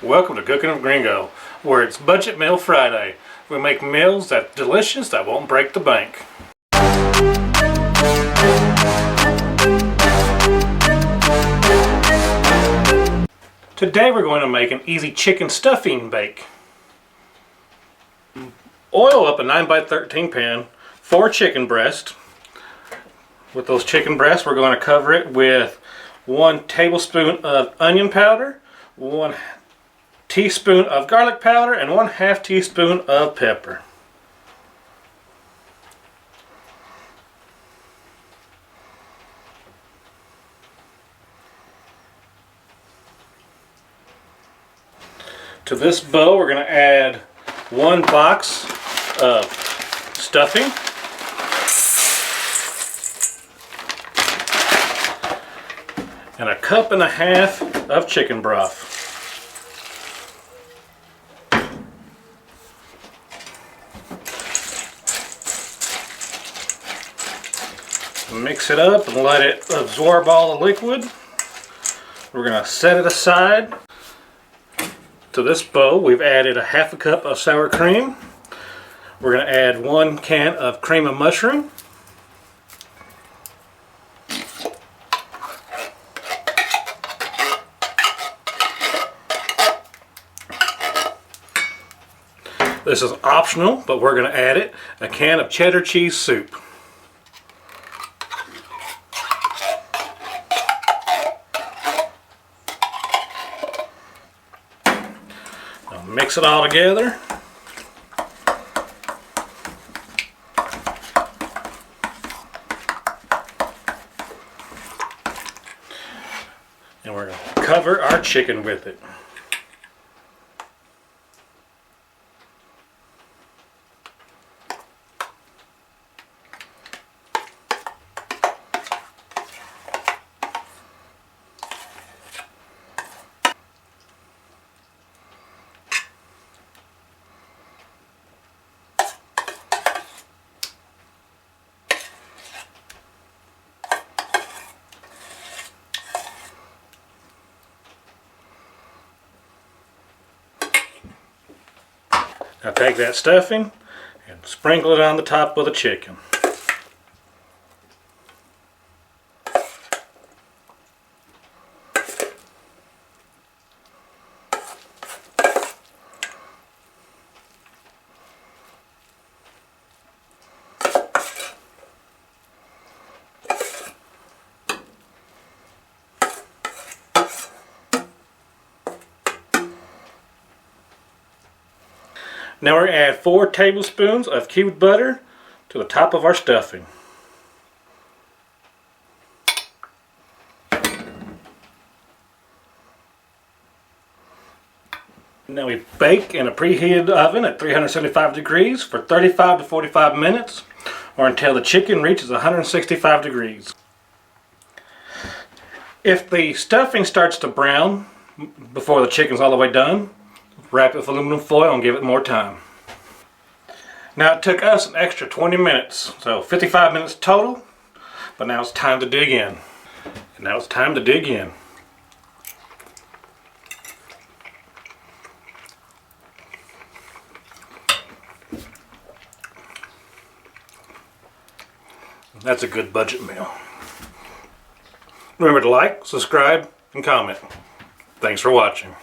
Welcome to Cooking with Gringo, where it's Budget Meal Friday. We make meals that's delicious that won't break the bank. Today we're going to make an easy chicken stuffing bake. Oil up a 9x13 pan, 4 chicken breasts. With those chicken breasts, we're going to cover it with 1 tablespoon of onion powder, 1 teaspoon of garlic powder, and 1/2 teaspoon of pepper. To this bowl, we're going to add 1 box of stuffing, and 1.5 cups of chicken broth. Mix it up and let it absorb all the liquid. We're going to set it aside. To this bowl, we've added 1/2 cup of sour cream. We're going to add 1 can of cream of mushroom. This is optional, but we're going to add it. A can of cheddar cheese soup. Now mix it all together. And we're going to cover our chicken with it. Now take that stuffing and sprinkle it on the top of the chicken. Now we're going to add 4 tablespoons of cubed butter to the top of our stuffing. Now we bake in a preheated oven at 375 degrees for 35 to 45 minutes, or until the chicken reaches 165 degrees. If the stuffing starts to brown before the chicken's all the way done, wrap it with aluminum foil and give it more time. Now it took us an extra 20 minutes, so 55 minutes total, but now it's time to dig in. And now it's time to dig in. That's a good budget meal. Remember to like, subscribe, and comment. Thanks for watching.